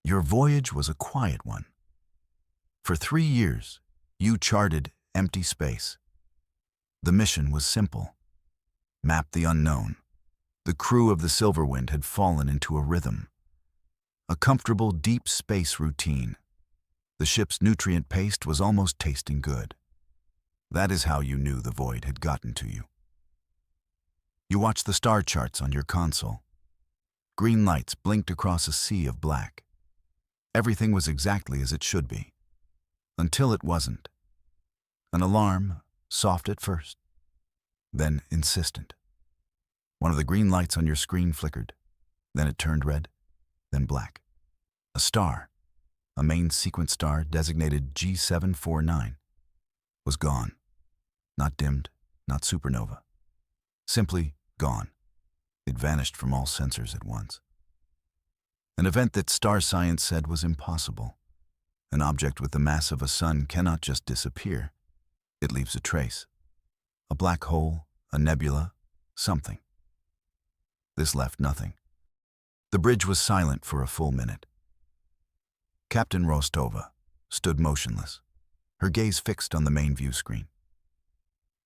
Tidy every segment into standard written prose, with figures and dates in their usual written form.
Your voyage was a quiet one. For 3 years, you charted empty space. The mission was simple. Map the unknown. The crew of the Silverwind had fallen into a rhythm. A comfortable deep space routine. The ship's nutrient paste was almost tasting good. That is how you knew the void had gotten to you. You watched the star charts on your console. Green lights blinked across a sea of black. Everything was exactly as it should be. Until it wasn't. An alarm, soft at first, then insistent. One of the green lights on your screen flickered. Then it turned red, then black. A star, a main sequence star designated G749, was gone. Not dimmed, not supernova. Simply gone. It vanished from all sensors at once. An event that star science said was impossible. An object with the mass of a sun cannot just disappear. It leaves a trace. A black hole, a nebula, something. This left nothing. The bridge was silent for a full minute. Captain Rostova stood motionless, her gaze fixed on the main view screen.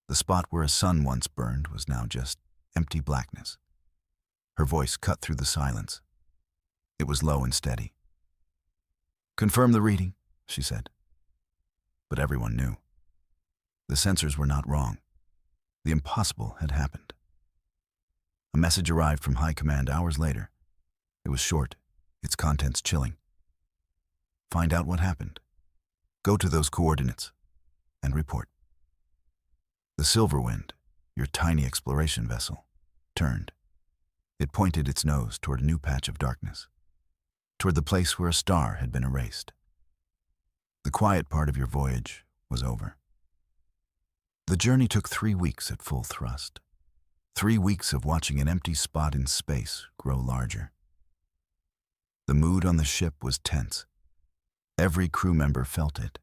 The spot where a sun once burned was now just empty blackness. Her voice cut through the silence. It was low and steady. "Confirm the reading," she said. But everyone knew. The sensors were not wrong. The impossible had happened. A message arrived from High Command hours later. It was short, its contents chilling. Find out what happened. Go to those coordinates and report. The Silverwind, your tiny exploration vessel, turned. It pointed its nose toward a new patch of darkness, toward the place where a star had been erased. The quiet part of your voyage was over. The journey took 3 weeks at full thrust. 3 weeks of watching an empty spot in space grow larger. The mood on the ship was tense. Every crew member felt it.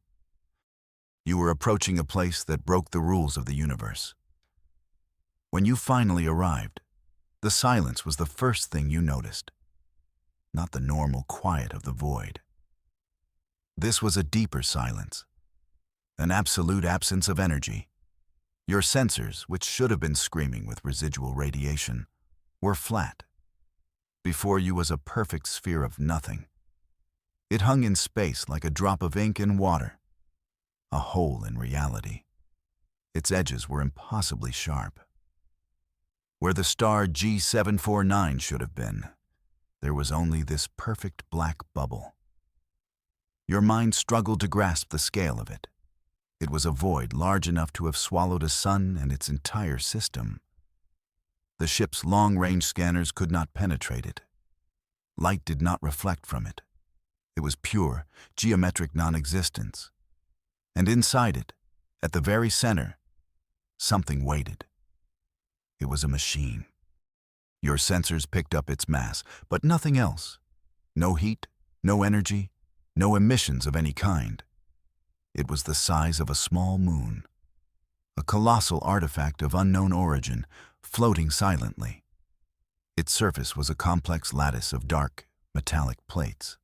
You were approaching a place that broke the rules of the universe. When you finally arrived, the silence was the first thing you noticed, not the normal quiet of the void. This was a deeper silence, an absolute absence of energy. Your sensors, which should have been screaming with residual radiation, were flat. Before you was a perfect sphere of nothing. It hung in space like a drop of ink in water, a hole in reality. Its edges were impossibly sharp. Where the star G749 should have been, there was only this perfect black bubble. Your mind struggled to grasp the scale of it. It was a void large enough to have swallowed a sun and its entire system. The ship's long-range scanners could not penetrate it. Light did not reflect from it. It was pure, geometric non-existence. And inside it, at the very center, something waited. It was a machine. Your sensors picked up its mass, but nothing else. No heat, no energy, no emissions of any kind. It was the size of a small moon, a colossal artifact of unknown origin, floating silently. Its surface was a complex lattice of dark, metallic plates.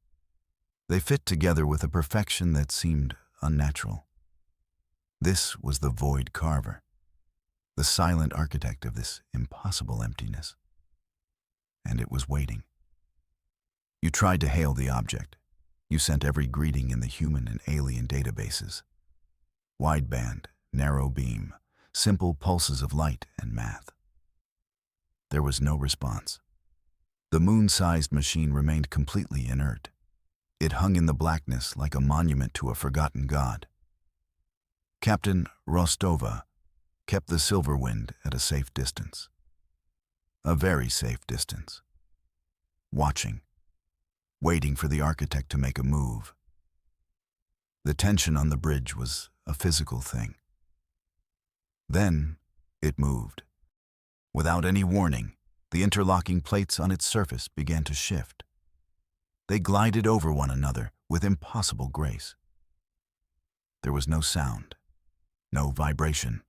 They fit together with a perfection that seemed unnatural. This was the Void Carver, the silent architect of this impossible emptiness. And it was waiting. You tried to hail the object. You sent every greeting in the human and alien databases. Wideband, narrow beam, simple pulses of light and math. There was no response. The moon-sized machine remained completely inert. It hung in the blackness like a monument to a forgotten god. Captain Rostova kept the Silverwind at a safe distance. A very safe distance. Watching. Waiting for the architect to make a move. The tension on the bridge was a physical thing. Then it moved. Without any warning, the interlocking plates on its surface began to shift. They glided over one another with impossible grace. There was no sound, no vibration,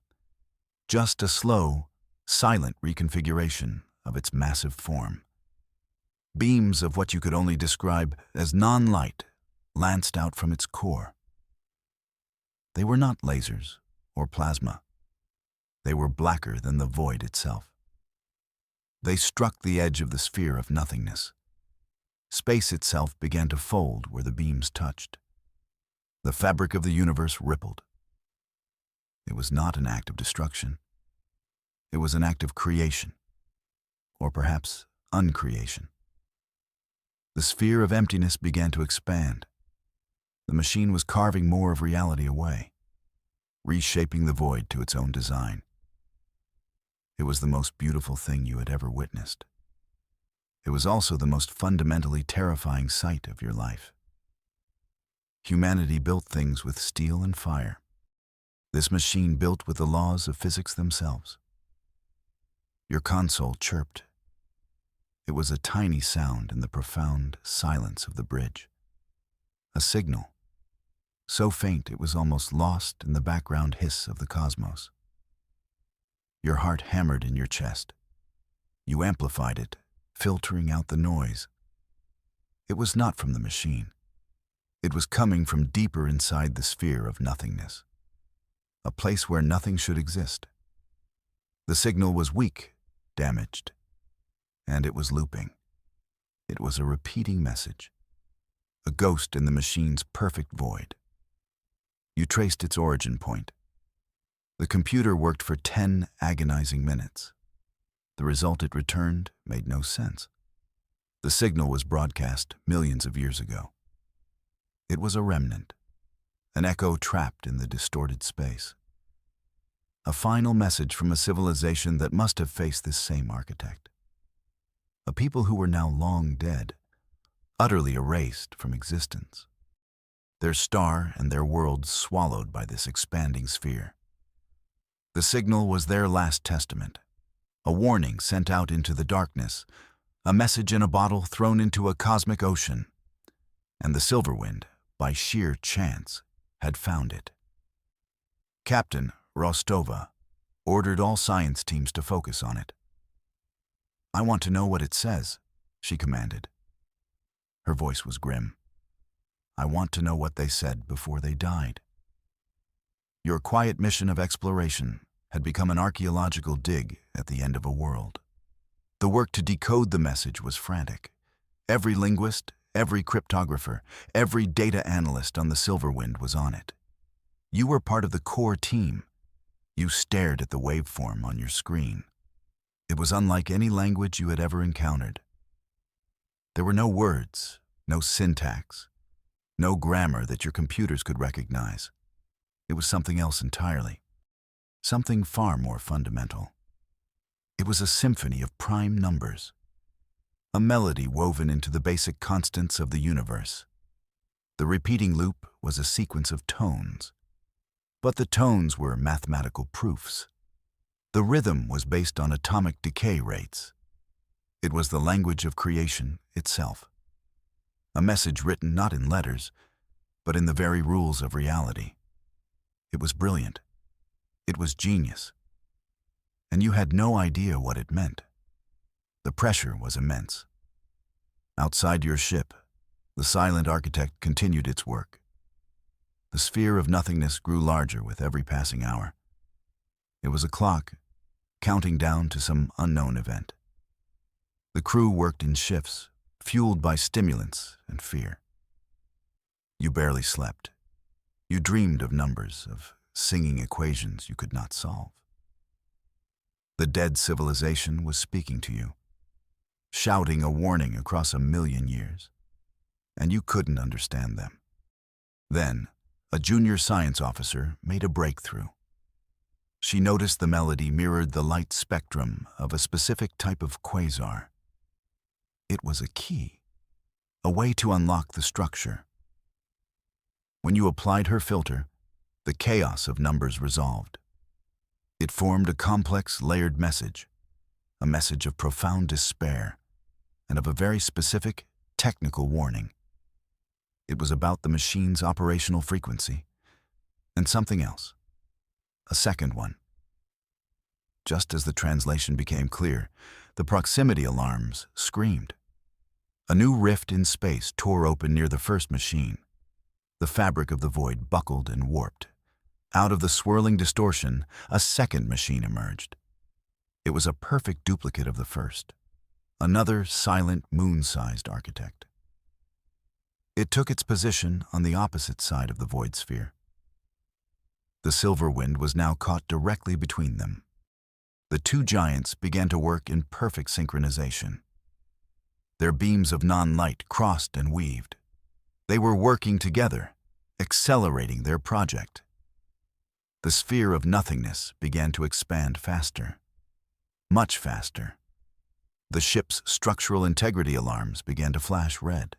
just a slow, silent reconfiguration of its massive form. Beams of what you could only describe as non-light lanced out from its core. They were not lasers or plasma. They were blacker than the void itself. They struck the edge of the sphere of nothingness. Space itself began to fold where the beams touched. The fabric of the universe rippled. It was not an act of destruction. It was an act of creation, or perhaps uncreation. The sphere of emptiness began to expand. The machine was carving more of reality away, reshaping the void to its own design. It was the most beautiful thing you had ever witnessed. It was also the most fundamentally terrifying sight of your life. Humanity built things with steel and fire. This machine built with the laws of physics themselves. Your console chirped. It was a tiny sound in the profound silence of the bridge. A signal, so faint it was almost lost in the background hiss of the cosmos. Your heart hammered in your chest. You amplified it, filtering out the noise. It was not from the machine. It was coming from deeper inside the sphere of nothingness, a place where nothing should exist. The signal was weak, damaged, and it was looping. It was a repeating message, a ghost in the machine's perfect void. You traced its origin point. The computer worked for 10 agonizing minutes. The result it returned made no sense. The signal was broadcast millions of years ago. It was a remnant, an echo trapped in the distorted space. A final message from a civilization that must have faced this same architect. A people who were now long dead, utterly erased from existence. Their star and their world swallowed by this expanding sphere. The signal was their last testament, a warning sent out into the darkness, a message in a bottle thrown into a cosmic ocean. And the Silverwind, by sheer chance, had found it. Captain Rostova ordered all science teams to focus on it. "I want to know what it says," she commanded. Her voice was grim. "I want to know what they said before they died." Your quiet mission of exploration had become an archaeological dig at the end of a world. The work to decode the message was frantic. Every linguist, every cryptographer, every data analyst on the Silverwind was on it. You were part of the core team. You stared at the waveform on your screen. It was unlike any language you had ever encountered. There were no words, no syntax, no grammar that your computers could recognize. It was something else entirely. Something far more fundamental. It was a symphony of prime numbers. A melody woven into the basic constants of the universe. The repeating loop was a sequence of tones. But the tones were mathematical proofs. The rhythm was based on atomic decay rates. It was the language of creation itself. A message written not in letters, but in the very rules of reality. It was brilliant. It was genius. And you had no idea what it meant. The pressure was immense. Outside your ship, the silent architect continued its work. The sphere of nothingness grew larger with every passing hour. It was a clock, counting down to some unknown event. The crew worked in shifts, fueled by stimulants and fear. You barely slept. You dreamed of numbers, of singing equations you could not solve. The dead civilization was speaking to you, shouting a warning across 1,000,000 years, and you couldn't understand them. Then, a junior science officer made a breakthrough. She noticed the melody mirrored the light spectrum of a specific type of quasar. It was a key, a way to unlock the structure. When you applied her filter, the chaos of numbers resolved. It formed a complex, layered message, a message of profound despair and of a very specific, technical warning. It was about the machine's operational frequency and something else, a second one. Just as the translation became clear, the proximity alarms screamed. A new rift in space tore open near the first machine. The fabric of the void buckled and warped. Out of the swirling distortion, a second machine emerged. It was a perfect duplicate of the first. Another silent, moon-sized architect. It took its position on the opposite side of the void sphere. The Silverwind was now caught directly between them. The two giants began to work in perfect synchronization. Their beams of non-light crossed and weaved. They were working together, accelerating their project. The sphere of nothingness began to expand faster, much faster. The ship's structural integrity alarms began to flash red.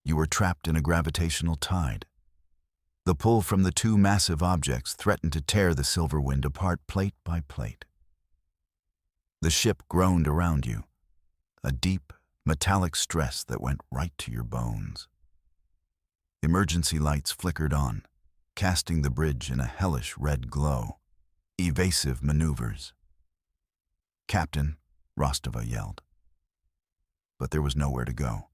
You were trapped in a gravitational tide. The pull from the two massive objects threatened to tear the Silverwind apart plate by plate. The ship groaned around you, a deep, metallic stress that went right to your bones. Emergency lights flickered on, casting the bridge in a hellish red glow. Evasive maneuvers. "Captain," Rostova yelled. But there was nowhere to go.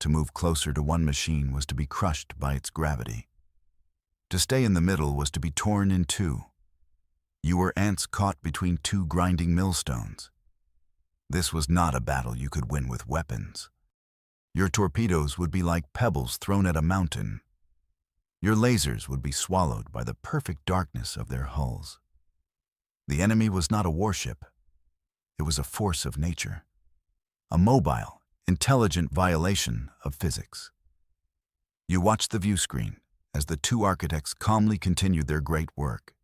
To move closer to one machine was to be crushed by its gravity. To stay in the middle was to be torn in two. You were ants caught between two grinding millstones. This was not a battle you could win with weapons. Your torpedoes would be like pebbles thrown at a mountain. Your lasers would be swallowed by the perfect darkness of their hulls. The enemy was not a warship. It was a force of nature. A mobile, intelligent violation of physics. You watched the view screen as the two architects calmly continued their great work,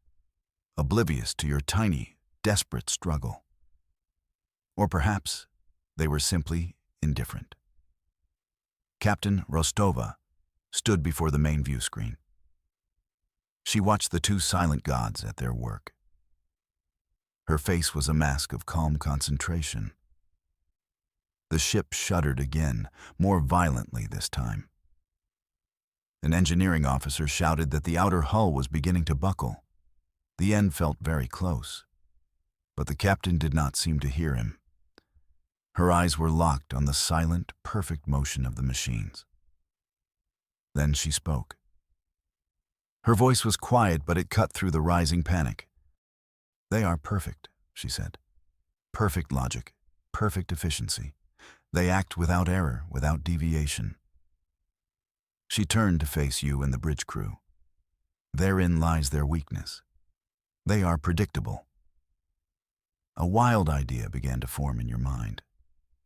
oblivious to your tiny, desperate struggle. Or perhaps they were simply indifferent. Captain Rostova stood before the main view screen. She watched the two silent gods at their work. Her face was a mask of calm concentration. The ship shuddered again, more violently this time. An engineering officer shouted that the outer hull was beginning to buckle. The end felt very close, but the captain did not seem to hear him. Her eyes were locked on the silent, perfect motion of the machines. Then she spoke. Her voice was quiet, but it cut through the rising panic. "They are perfect," she said. "Perfect logic, perfect efficiency. They act without error, without deviation." She turned to face you and the bridge crew. "Therein lies their weakness. They are predictable." A wild idea began to form in your mind,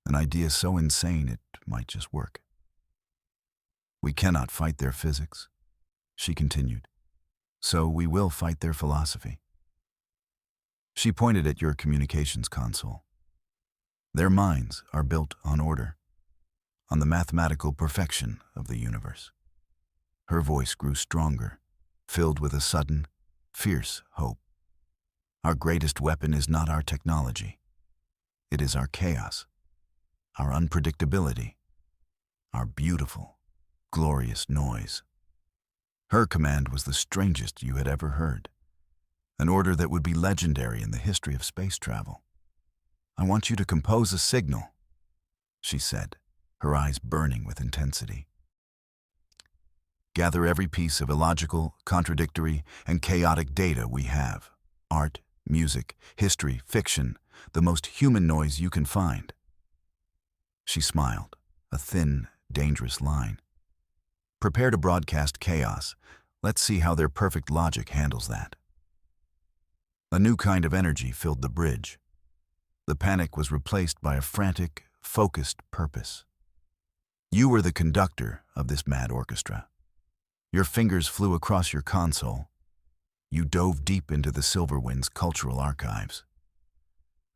an idea so insane it might just work. "We cannot fight their physics," she continued, "so we will fight their philosophy." She pointed at your communications console. "Their minds are built on order, on the mathematical perfection of the universe." Her voice grew stronger, filled with a sudden, fierce hope. "Our greatest weapon is not our technology. It is our chaos, our unpredictability, our beautiful, glorious noise." Her command was the strangest you had ever heard, an order that would be legendary in the history of space travel. "I want you to compose a signal," she said, her eyes burning with intensity. "Gather every piece of illogical, contradictory, and chaotic data we have. Art, music, history, fiction, the most human noise you can find." She smiled, a thin, dangerous line. "Prepare to broadcast chaos. Let's see how their perfect logic handles that." A new kind of energy filled the bridge. The panic was replaced by a frantic, focused purpose. You were the conductor of this mad orchestra. Your fingers flew across your console. You dove deep into the Silverwind's cultural archives.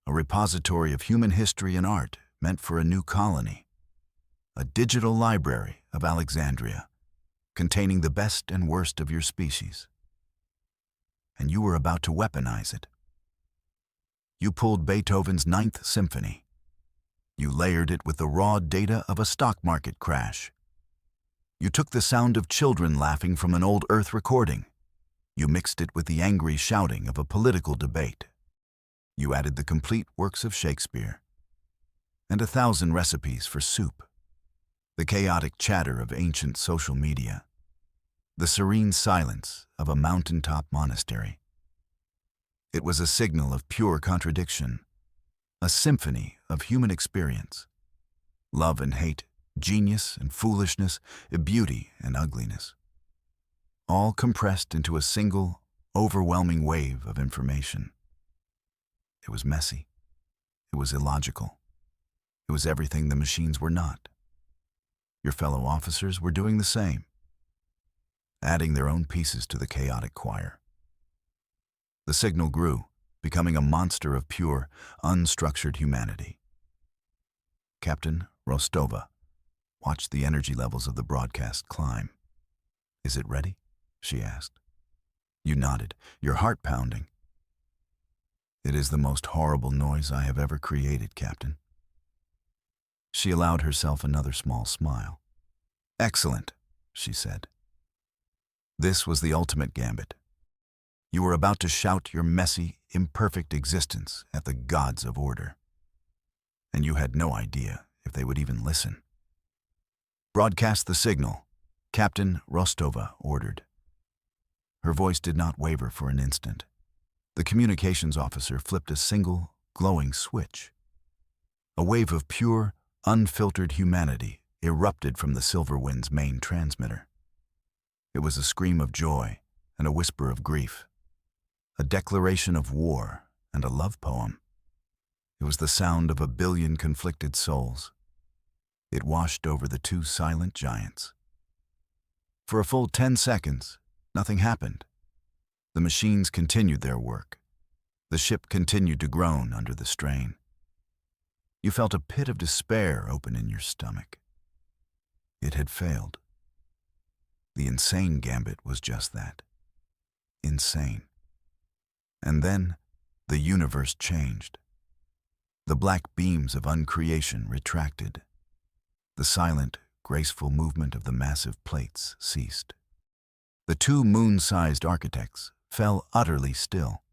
A repository of human history and art meant for a new colony. A digital library of Alexandria, containing the best and worst of your species. And you were about to weaponize it. You pulled Beethoven's Ninth Symphony. You layered it with the raw data of a stock market crash. You took the sound of children laughing from an old Earth recording. You mixed it with the angry shouting of a political debate. You added the complete works of Shakespeare. and 1,000 recipes for soup. The chaotic chatter of ancient social media. The serene silence of a mountaintop monastery. It was a signal of pure contradiction, a symphony of human experience. Love and hate, genius and foolishness, beauty and ugliness. All compressed into a single, overwhelming wave of information. It was messy. It was illogical. It was everything the machines were not. Your fellow officers were doing the same, adding their own pieces to the chaotic choir. The signal grew, becoming a monster of pure, unstructured humanity. Captain Rostova watched the energy levels of the broadcast climb. "Is it ready?" she asked. You nodded, your heart pounding. "It is the most horrible noise I have ever created, Captain." She allowed herself another small smile. "Excellent," she said. This was the ultimate gambit. You were about to shout your messy, imperfect existence at the gods of order. And you had no idea if they would even listen. "Broadcast the signal," Captain Rostova ordered. Her voice did not waver for an instant. The communications officer flipped a single, glowing switch. A wave of pure, unfiltered humanity erupted from the Silverwind's main transmitter. It was a scream of joy and a whisper of grief, a declaration of war and a love poem. It was the sound of 1,000,000,000 conflicted souls. It washed over the two silent giants. For a full 10 seconds, nothing happened. The machines continued their work. The ship continued to groan under the strain. You felt a pit of despair open in your stomach. It had failed. The insane gambit was just that. Insane. And then, the universe changed. The black beams of uncreation retracted. The silent, graceful movement of the massive plates ceased. The two moon-sized architects fell utterly still.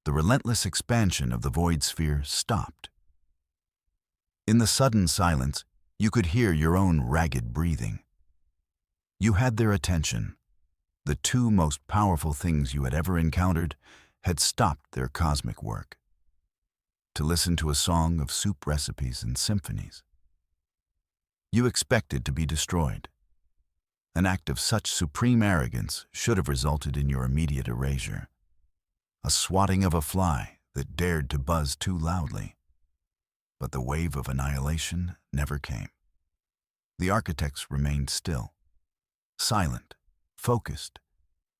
The relentless expansion of the void sphere stopped. In the sudden silence, you could hear your own ragged breathing. You had their attention. The two most powerful things you had ever encountered had stopped their cosmic work to listen to a song of soup recipes and symphonies. You expected to be destroyed. An act of such supreme arrogance should have resulted in your immediate erasure. A swatting of a fly that dared to buzz too loudly. But the wave of annihilation never came. The architects remained still, silent, focused.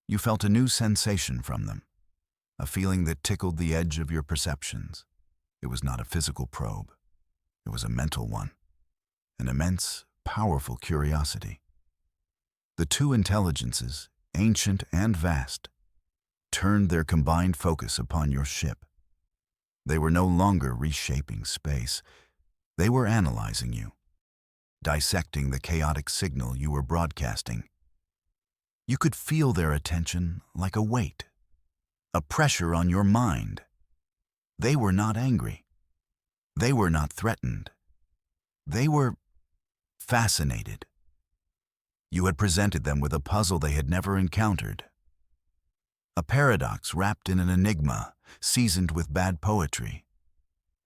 You felt a new sensation from them, a feeling that tickled the edge of your perceptions. It was not a physical probe. It was a mental one, an immense, powerful curiosity. The two intelligences, ancient and vast, turned their combined focus upon your ship. They were no longer reshaping space. They were analyzing you, dissecting the chaotic signal you were broadcasting. You could feel their attention like a weight, a pressure on your mind. They were not angry. They were not threatened. They were fascinated. You had presented them with a puzzle they had never encountered. A paradox wrapped in an enigma, seasoned with bad poetry.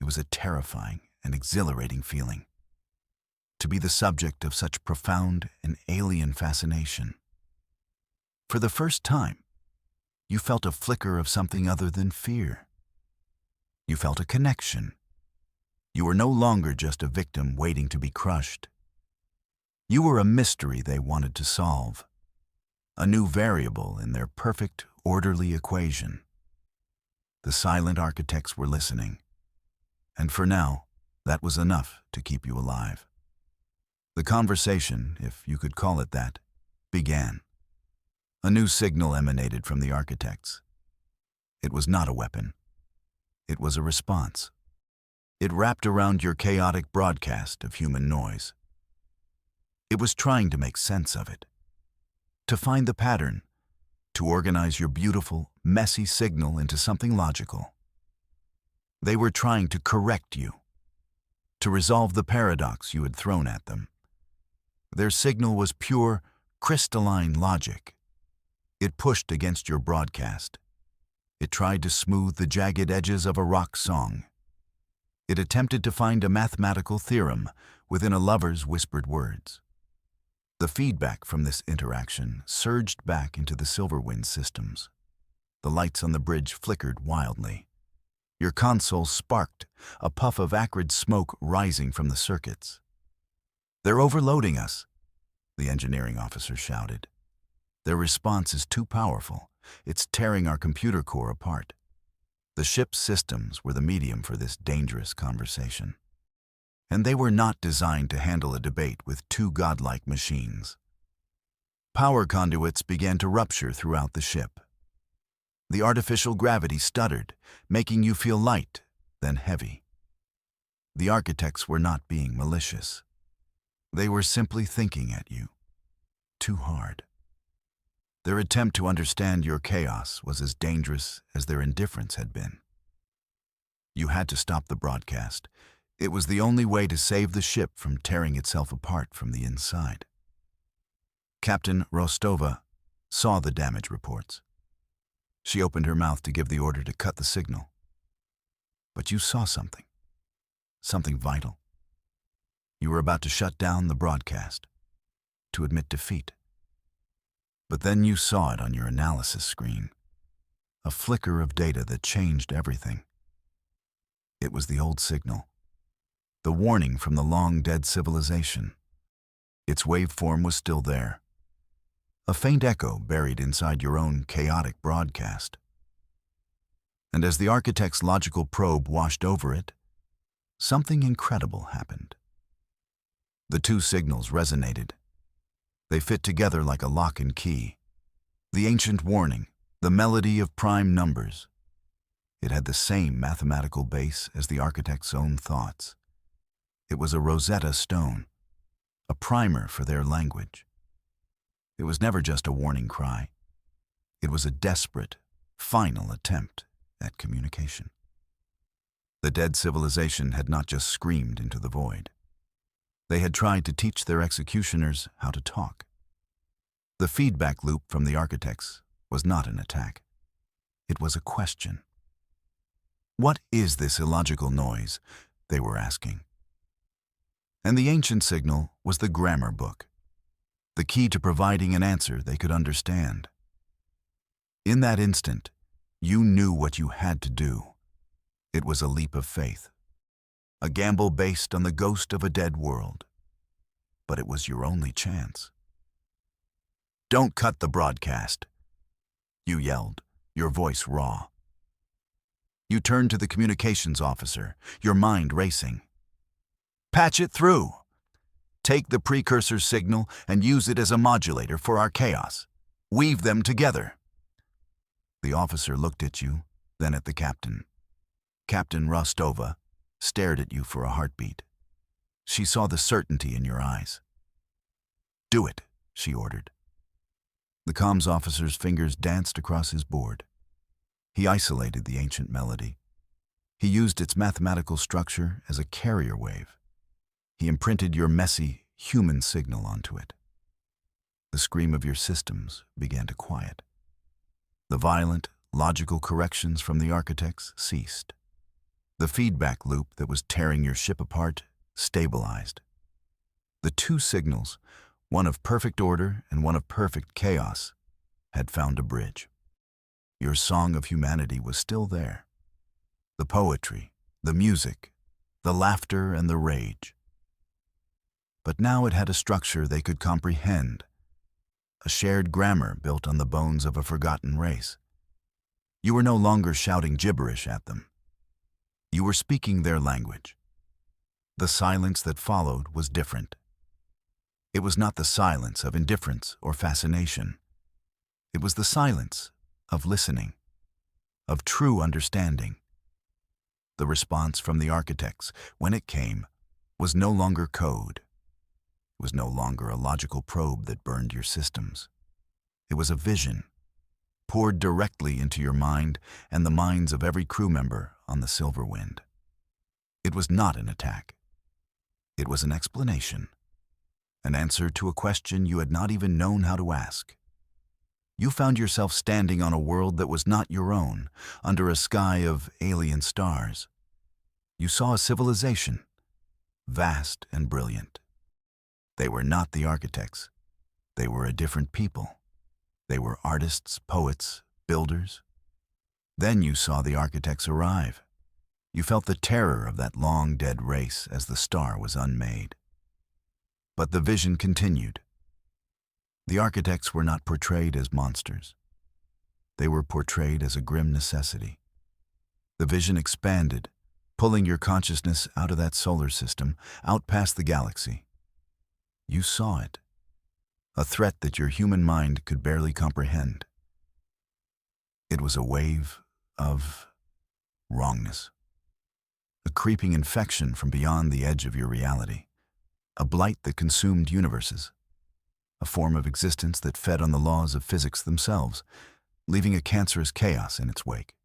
It was a terrifying and exhilarating feeling, to be the subject of such profound and alien fascination. For the first time, you felt a flicker of something other than fear. You felt a connection. You were no longer just a victim waiting to be crushed. You were a mystery they wanted to solve, a new variable in their perfect, orderly equation. The silent architects were listening, and for now, that was enough to keep you alive. The conversation, if you could call it that, began. A new signal emanated from the architects. It was not a weapon. It was a response. It wrapped around your chaotic broadcast of human noise. It was trying to make sense of it, to find the pattern, to organize your beautiful, messy signal into something logical. They were trying to correct you. to resolve the paradox you had thrown at them. Their signal was pure, crystalline logic. It pushed against your broadcast. It tried to smooth the jagged edges of a rock song. It attempted to find a mathematical theorem within a lover's whispered words. The feedback from this interaction surged back into the Silverwind systems. The lights on the bridge flickered wildly. Your console sparked, a puff of acrid smoke rising from the circuits. "They're overloading us," the engineering officer shouted. "Their response is too powerful. It's tearing our computer core apart." The ship's systems were the medium for this dangerous conversation. And they were not designed to handle a debate with two godlike machines. Power conduits began to rupture throughout the ship. The artificial gravity stuttered, making you feel light, then heavy. The architects were not being malicious. They were simply thinking at you. Too hard. Their attempt to understand your chaos was as dangerous as their indifference had been. You had to stop the broadcast. It was the only way to save the ship from tearing itself apart from the inside. Captain Rostova saw the damage reports. She opened her mouth to give the order to cut the signal. But you saw something. Something vital. You were about to shut down the broadcast, to admit defeat. But then you saw it on your analysis screen, a flicker of data that changed everything. It was the old signal, the warning from the long-dead civilization. Its waveform was still there, a faint echo buried inside your own chaotic broadcast. And as the architect's logical probe washed over it, something incredible happened. The two signals resonated. They fit together like a lock and key. The ancient warning, the melody of prime numbers. It had the same mathematical base as the architect's own thoughts. It was a Rosetta Stone, a primer for their language. It was never just a warning cry. It was a desperate, final attempt at communication. The dead civilization had not just screamed into the void. They had tried to teach their executioners how to talk. The feedback loop from the architects was not an attack. It was a question. "What is this illogical noise?" they were asking. And the ancient signal was the grammar book, the key to providing an answer they could understand. In that instant, you knew what you had to do. It was a leap of faith. A gamble based on the ghost of a dead world. But it was your only chance. "Don't cut the broadcast," you yelled, your voice raw. You turned to the communications officer, your mind racing. "Patch it through. Take the precursor signal and use it as a modulator for our chaos. Weave them together." The officer looked at you, then at the captain. Captain Rostova stared at you for a heartbeat. She saw the certainty in your eyes. "Do it," she ordered. The comms officer's fingers danced across his board. He isolated the ancient melody. He used its mathematical structure as a carrier wave. He imprinted your messy, human signal onto it. The scream of your systems began to quiet. The violent, logical corrections from the architects ceased. The feedback loop that was tearing your ship apart stabilized. The two signals, one of perfect order and one of perfect chaos, had found a bridge. Your song of humanity was still there. The poetry, the music, the laughter and the rage. But now it had a structure they could comprehend, a shared grammar built on the bones of a forgotten race. You were no longer shouting gibberish at them. You were speaking their language. The silence that followed was different. It was not the silence of indifference or fascination. It was the silence of listening, of true understanding. The response from the architects, when it came, was no longer code. It was no longer a logical probe that burned your systems. It was a vision, poured directly into your mind and the minds of every crew member on the Silverwind. It was not an attack. It was an explanation, an answer to a question you had not even known how to ask. You found yourself standing on a world that was not your own, under a sky of alien stars. You saw a civilization, vast and brilliant. They were not the architects. They were a different people. They were artists, poets, builders. Then you saw the architects arrive. You felt the terror of that long-dead race as the star was unmade. But the vision continued. The architects were not portrayed as monsters. They were portrayed as a grim necessity. The vision expanded, pulling your consciousness out of that solar system, out past the galaxy. You saw it, a threat that your human mind could barely comprehend. It was a wave of wrongness, a creeping infection from beyond the edge of your reality, a blight that consumed universes, a form of existence that fed on the laws of physics themselves, leaving a cancerous chaos in its wake.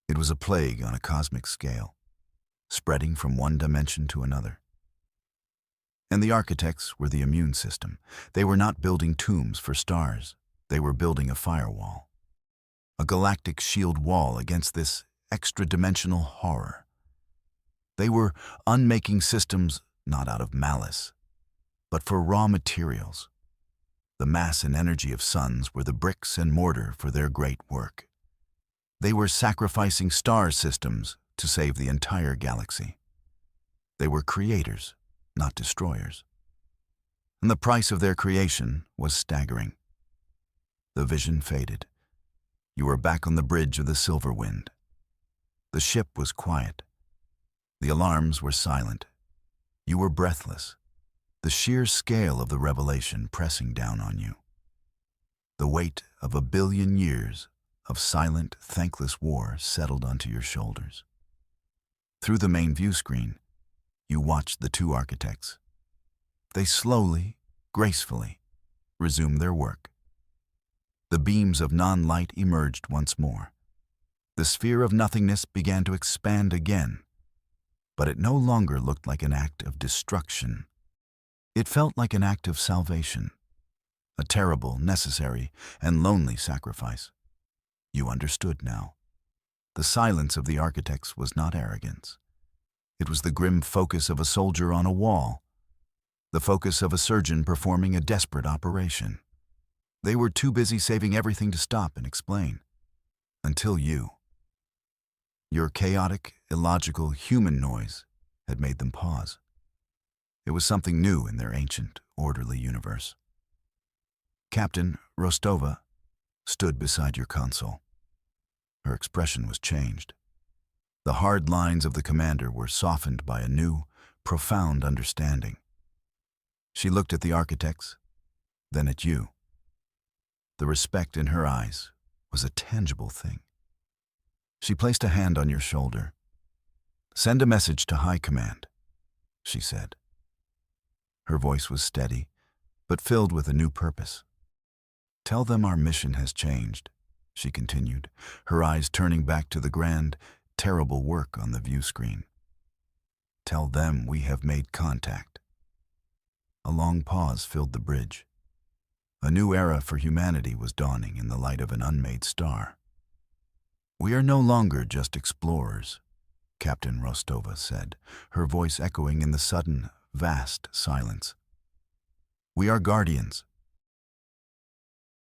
It was a plague on a cosmic scale, spreading from one dimension to another. And the architects were the immune system. They were not building tombs for stars. They were building a firewall, a galactic shield wall against this extra-dimensional horror. They were unmaking systems not out of malice, but for raw materials. The mass and energy of suns were the bricks and mortar for their great work. They were sacrificing star systems to save the entire galaxy. They were creators, not destroyers. And the price of their creation was staggering. The vision faded. You were back on the bridge of the Silverwind. The ship was quiet. The alarms were silent. You were breathless, the sheer scale of the revelation pressing down on you. The weight of 1 billion years of silent, thankless war settled onto your shoulders. Through the main view screen, you watched the two architects. They slowly, gracefully, resumed their work. The beams of non-light emerged once more. The sphere of nothingness began to expand again, but it no longer looked like an act of destruction. It felt like an act of salvation, a terrible, necessary, and lonely sacrifice. You understood now. The silence of the architects was not arrogance. It was the grim focus of a soldier on a wall, the focus of a surgeon performing a desperate operation. They were too busy saving everything to stop and explain. Until you. Your chaotic, illogical, human noise had made them pause. It was something new in their ancient, orderly universe. Captain Rostova stood beside your console. Her expression was changed. The hard lines of the commander were softened by a new, profound understanding. She looked at the architects, then at you. The respect in her eyes was a tangible thing. She placed a hand on your shoulder. "Send a message to High Command," she said. Her voice was steady, but filled with a new purpose. "Tell them our mission has changed," she continued, her eyes turning back to the grand, terrible work on the view screen. "Tell them we have made contact." A long pause filled the bridge. A new era for humanity was dawning in the light of an unmade star. "We are no longer just explorers," Captain Rostova said, her voice echoing in the sudden, vast silence. "We are guardians,